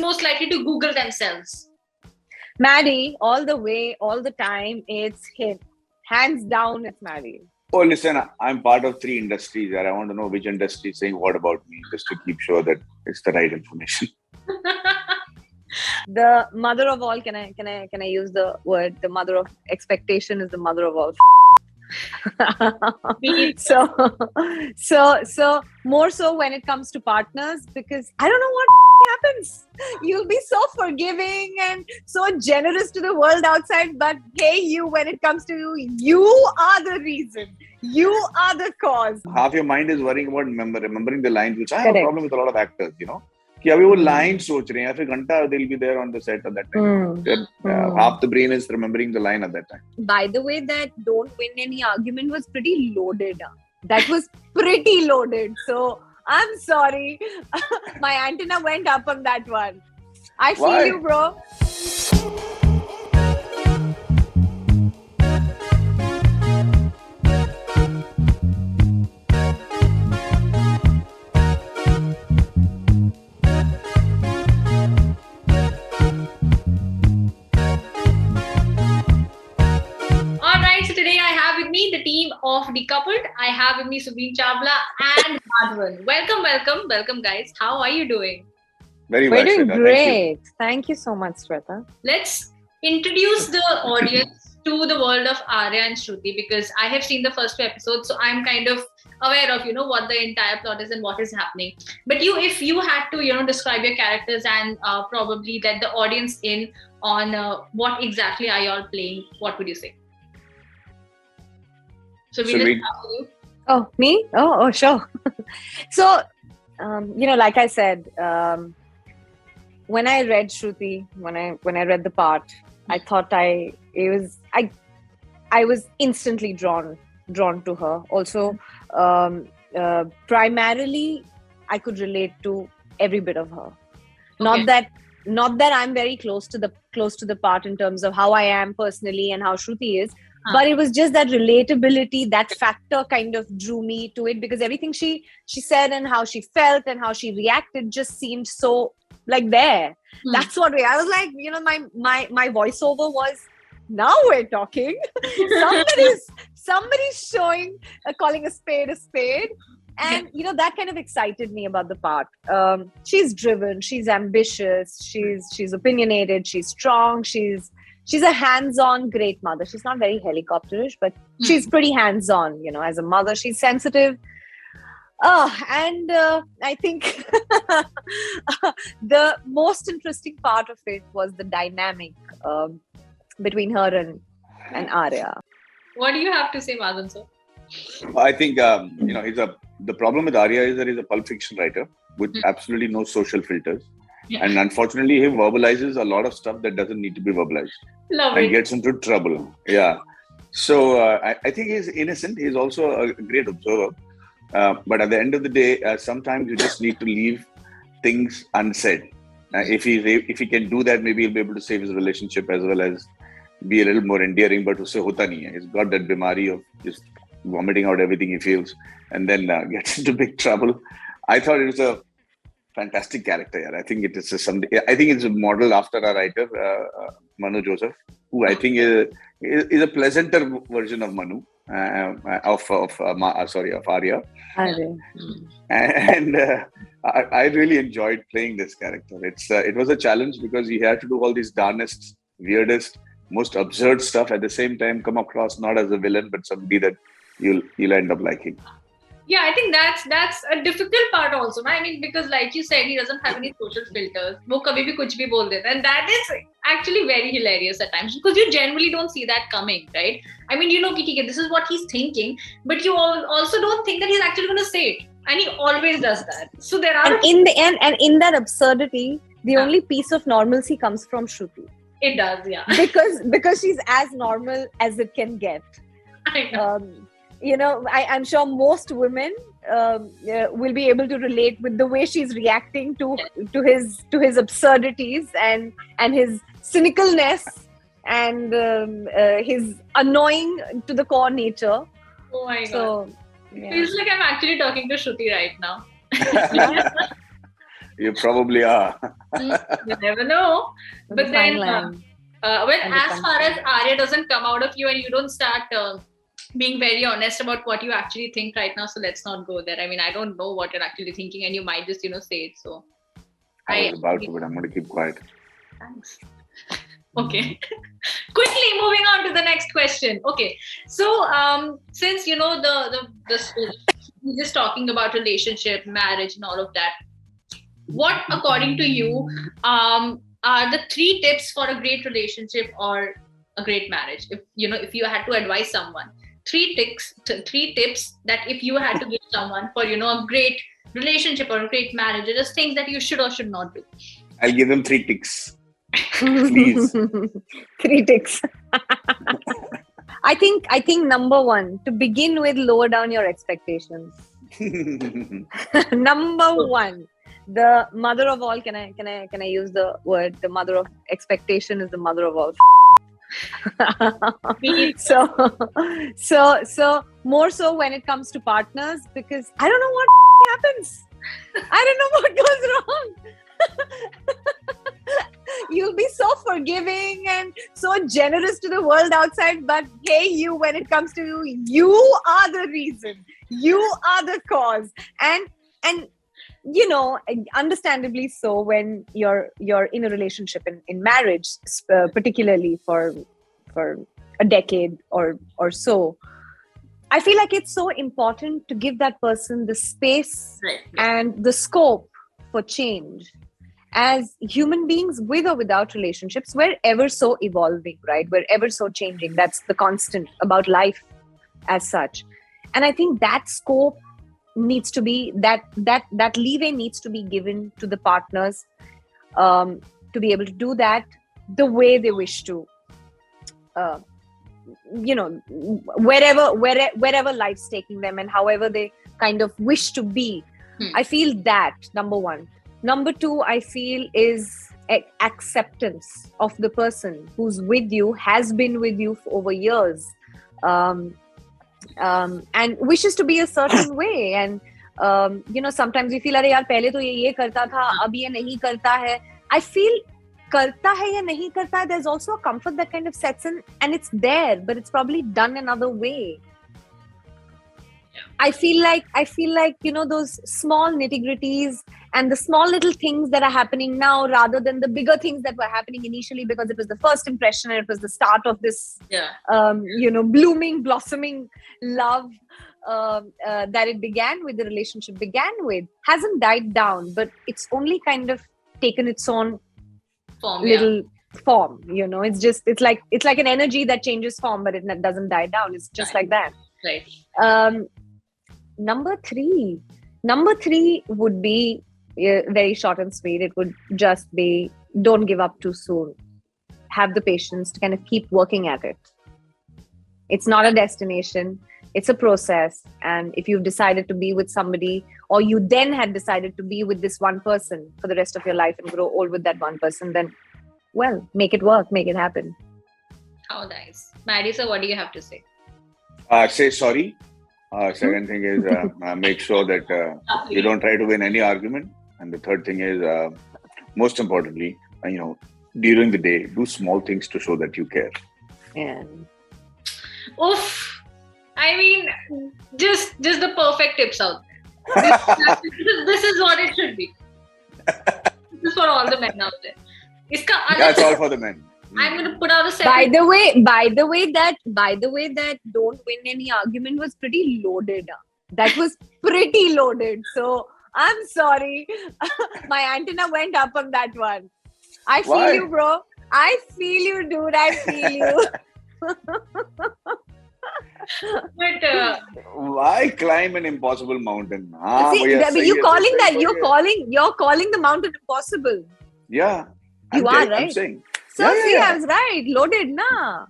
most likely to Google themselves? Maddie, all the way, all the time, it's him. Hands down, it's Maddie. Oh, listen, I'm part of 3 industries and I want to know which industry is saying what about me, just to keep sure that it's the right information. The mother of all, can I use the word? The mother of expectation is the mother of all. so more so when it comes to partners, because I don't know what happens. You'll be so forgiving and so generous to the world outside, but hey, when it comes to you are the reason. You are the cause. Half your mind is worrying about remembering the lines, which I have a problem with a lot of actors, कि अभी वो line सोच रहे हैं, फिर घंटा they'll be there on the set at that time. Half the brain is remembering the line at that time. By the way, that don't win any argument was pretty loaded. That was pretty loaded. So I'm sorry. My antenna went up on that one. I feel you, bro. The team of Decoupled. I have with me Surveen Chawla and Madhavan. Welcome guys. How are you doing? Very well, We're doing Shweta. great. Thank you so much, Shweta. Let's introduce the audience to the world of Arya and Shruti, because I have seen the first 2 episodes, so I'm kind of aware of what the entire plot is and what is happening. But if you had to describe your characters and probably let the audience in on what exactly are you all playing, what would you say? So we will start with you. Oh, me? Oh, sure. So, like I said, when I read Shruti, when I read the part, I thought I was instantly drawn to her. Also, primarily, I could relate to every bit of her. Okay. Not that I'm very close to the part in terms of how I am personally and how Shruti is. But it was just that relatability, that factor kind of drew me to it, because everything she said and how she felt and how she reacted just seemed so like there. That's what I was like, my voiceover was, now we're talking. somebody's showing, calling a spade. And, that kind of excited me about the part. She's driven, she's ambitious, she's opinionated, she's strong, She's a hands-on great mother. She's not very helicopterish, but she's pretty hands-on, as a mother. She's sensitive. And I think the most interesting part of it was the dynamic between her and Arya. What do you have to say, Madhavan, sir? I think, the problem with Arya is that he's a pulp fiction writer with absolutely no social filters. Yeah. And unfortunately, he verbalizes a lot of stuff that doesn't need to be verbalized. And gets into trouble. Yeah. So I think he's innocent. He's also a great observer. But at the end of the day, sometimes you just need to leave things unsaid. If he can do that, maybe he'll be able to save his relationship as well as be a little more endearing. But usse hota nahi hai. He's got that bimari of just vomiting out everything he feels and then gets into big trouble. I thought it was a fantastic character. Yeah. I think it is it's a model after a writer, Manu Joseph, who I think is a pleasanter version of Manu, of Arya. And I really enjoyed playing this character. It was a challenge because he had to do all these darnest, weirdest, most absurd stuff at the same time, come across not as a villain but somebody that you'll end up liking. Yeah, I think that's a difficult part also. I mean, because like you said, he doesn't have any social filters. वो कभी भी कुछ भी बोल देता है, and that is actually very hilarious at times because you generally don't see that coming, right? I mean, this is what he's thinking, but you also don't think that he's actually going to say it, and he always does that. So there are. And in the end, and in that absurdity, the only piece of normalcy comes from Shruti. It does, yeah. Because she's as normal as it can get. I know. I'm sure most women will be able to relate with the way she's reacting to his absurdities and his cynicalness and his annoying to the core nature. Oh my God. Yeah. Feels like I'm actually talking to Shruti right now. You probably are. You never know. But then, as far as Arya doesn't come out of you and you don't start being very honest about what you actually think right now, so let's not go there. I mean, I don't know what you're actually thinking, and you might just, say it. So I was about to, but I'm going to keep quiet. Thanks. Okay. Quickly moving on to the next question. Okay. So, since we're just talking about relationship, marriage, and all of that, what, according to you, are the 3 tips for a great relationship or a great marriage? If you had to advise someone, 3 tips that if you had to give someone for a great relationship or a great marriage, or just things that you should or should not do. I'll give them 3 ticks. Please. 3 ticks. I think number 1, to begin with, lower down your expectations. Number 1, the mother of all. Can I use the word? The mother of expectation is the mother of all. So more so when it comes to partners, because I don't know what happens. I don't know what goes wrong. You'll be so forgiving and so generous to the world outside, but hey, when it comes to you, you are the reason. You are the cause. And understandably so, when you're in a relationship, in marriage, particularly for a decade or so, I feel like it's so important to give that person the space and the scope for change. As human beings, with or without relationships, we're ever so evolving, right? We're ever so changing. That's the constant about life as such. And I think that scope needs to be, that leeway needs to be given to the partners to be able to do that the way they wish to. Wherever life's taking them and however they kind of wish to be. I feel that, number 1. Number 2, I feel, is acceptance of the person who's with you, has been with you for over years, and wishes to be a certain way. And sometimes we feel, "Arey yaar, pehle to ye karta tha, ab ye nahi karta hai." I feel karta hai ya nahi karta hai, there's also a comfort that kind of sets in, and it's there, but it's probably done another way. I feel like those small nitty-gritties and the small little things that are happening now, rather than the bigger things that were happening initially, because it was the first impression and it was the start of this blooming, blossoming love that the relationship began with, hasn't died down, but it's only kind of taken its own little form. It's like an energy that changes form, but it doesn't die down. It's just like that. Right. Number 3 would be very short and sweet. It would just be, don't give up too soon. Have the patience to kind of keep working at it. It's not a destination. It's a process. And if you've decided to be with somebody, or you then had decided to be with this one person for the rest of your life and grow old with that one person, then, well, make it work, make it happen. How nice. Maddie, so what do you have to say? Say sorry. Second thing is, make sure that you don't try to win any argument. And the third thing is, most importantly, during the day, do small things to show that you care. Yeah. Oof. I mean, just the perfect tips out there. This is what it should be. This is for all the men out there. That's all for the men. I'm going to put out a separate... By the way, that don't win any argument was pretty loaded. That was pretty loaded. So I'm sorry. My antenna went up on that one. I feel you, bro. I feel you, dude. I feel you. But why climb an impossible mountain? You're calling the mountain impossible. Yeah. Right? I'm saying. So I was right. Loaded, na.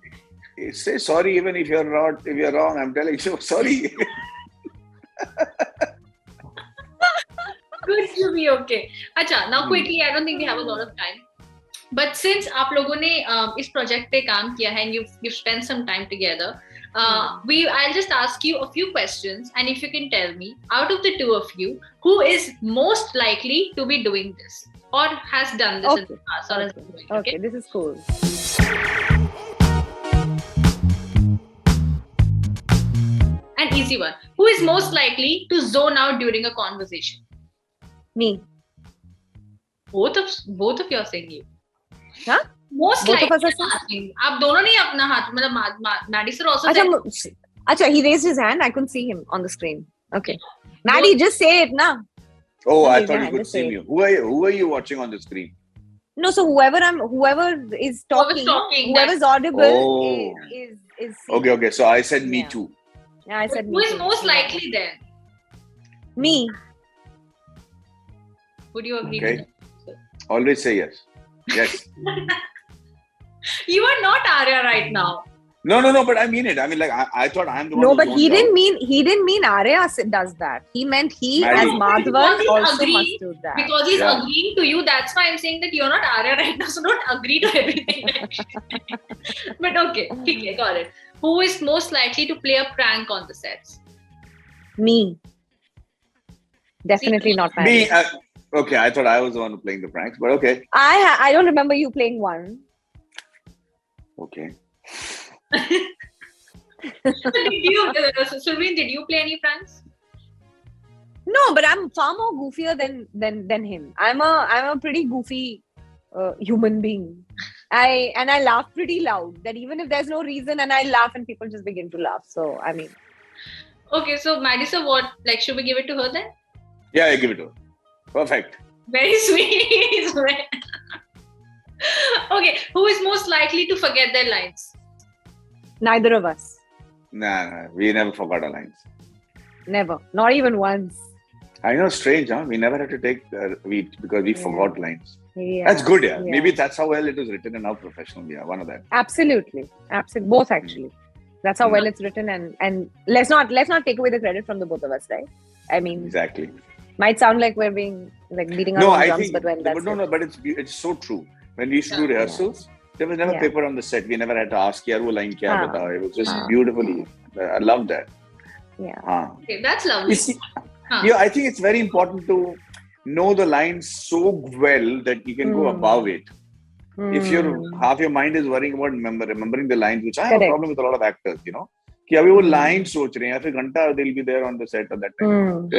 Say sorry even if you're wrong. I'm telling you, sorry. Good to be okay. Acha, now quickly, I don't think we have a lot of time. But since आप लोगों ने इस project पे काम किया है and you've spent some time together, I'll just ask you a few questions, and if you can tell me, out of the two of you, who is most likely to be doing this or has done this in the past or has been doing it? Okay, this is cool. An easy one. Who is most likely to zone out during a conversation? Me. Both of you are saying you. Huh? Most Both likely. of us are saying. आप दोनों नहीं अपना हाथ मतलब Maddie sir also said. Acha, he raised his hand. I couldn't see him on the screen. Okay. Maddie, just say it now. Oh, I thought you could see me. Who are you watching on the screen? No, so whoever is talking, whoever's audible is Okay. So I said me too. Yeah, I said who is most likely then? Me. Would you agree? Okay. Always say yes. Yes. You are not Arya right now. No, but I mean it. I mean, like, I thought I'm the one. No, but he didn't mean Arya does that. He meant he as Madhavan also must do that. Because he's agreeing to you. That's why I'm saying that you're not Arya right now. So don't agree to everything. But okay, got it. Who is most likely to play a prank on the sets? Me. Definitely not Maddie. Me. Okay, I thought I was the one playing the pranks, but okay. I don't remember you playing one. Okay. Surveen, did you play any pranks? No, but I'm far more goofier than him. I'm a pretty goofy human being. I laugh pretty loud. That even if there's no reason, and I laugh, and people just begin to laugh. So I mean. Okay, so Maddie, so what? Like, should we give it to her then? Yeah, I give it to her. Perfect. Very sweet. Okay, who is most likely to forget their lines? Neither of us. Nah, we never forgot our lines. Never. Not even once. I know, strange, huh? We never had to take because we forgot lines. Yeah. That's good, yeah. Maybe that's how well it was written and how professional we are. One of that. Absolutely. Both actually. That's how well it's written, and let's not take away the credit from the both of us, right? I mean, exactly. Might sound like we're being like beating our own drums, but when that's but it's so true. When we used to do rehearsals, there was never paper on the set. We never had to ask, "Yaar, wo line kya bata?" It was just beautifully. I love that. Yeah. Okay, that's lovely. Yeah, I think it's very important to know the lines so well that you can go above it. If half your mind is worrying about remembering the lines, which I have a problem with a lot of actors, you know. कि अभी वो line सोच रहे हैं या फिर घंटा they'll be there on the set at that time.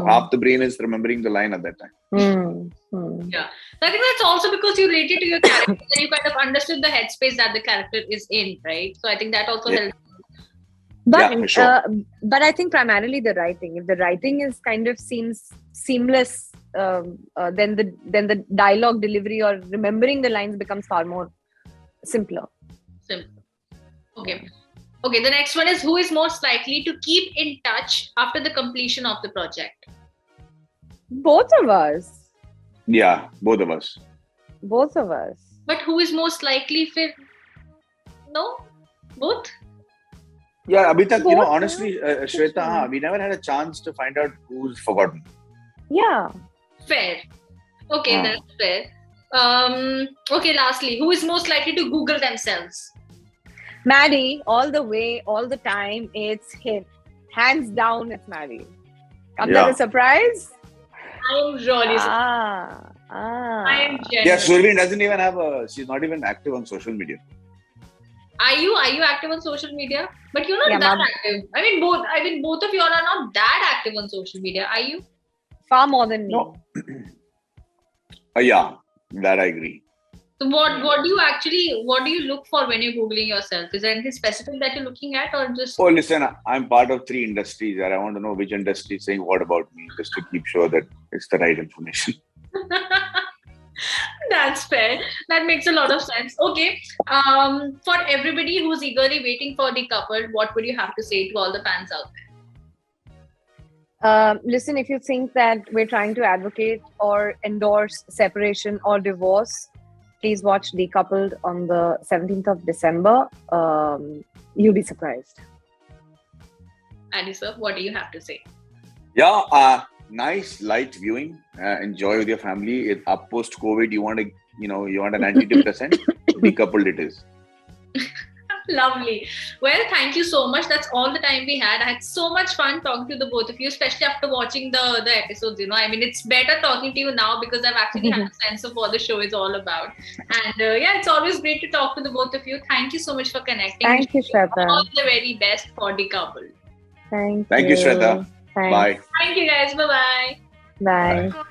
Half the brain is remembering the line at that time. Yeah, so I think that's also because you related to your character and you kind of understood the headspace that the character is in, right? So I think that also helps. But I think primarily the writing. If the writing is kind of seems seamless, then the dialogue delivery or remembering the lines becomes far more simpler. Okay, the next one is who is most likely to keep in touch after the completion of the project? Both of us. Yeah, both of us. Both of us. But who is most likely for... No? Both? Yeah, abhi tak, honestly, Shweta, we never had a chance to find out who's forgotten. Yeah. Fair. Okay, that's fair. Okay, lastly, who is most likely to Google themselves? Maddie, all the way, all the time, it's him. Hands down, it's Maddie. Comes as a surprise? I am really surprised. I am genuine. Yeah, Surveen doesn't even have she's not even active on social media. Are you active on social media? But you're not that active. I mean, both of you all are not that active on social media. Are you? Far more than me. No. Yeah, that I agree. So what do you look for when you're Googling yourself? Is there anything specific that you're looking at or just... Oh, listen, I'm part of 3 industries and I want to know which industry is saying what about me just to keep sure that it's the right information. That's fair. That makes a lot of sense. Okay. For everybody who's eagerly waiting for Decoupled, what would you have to say to all the fans out there? Listen, if you think that we're trying to advocate or endorse separation or divorce, please watch Decoupled on the 17th of December. You'll be surprised. Andy sir, what do you have to say? Yeah, nice light viewing. Enjoy with your family. Up post COVID, you want an antidepressant. Decoupled it is. Lovely. Well, thank you so much. That's all the time we had. I had so much fun talking to the both of you, especially after watching the episodes. I mean, it's better talking to you now because I've actually had a sense of what the show is all about. And yeah, it's always great to talk to the both of you. Thank you so much for connecting. Thank you, Shweta. All the very best for Decoupled. Thank you, Shweta. Thanks. Bye. Thank you, guys. Bye-bye. Bye.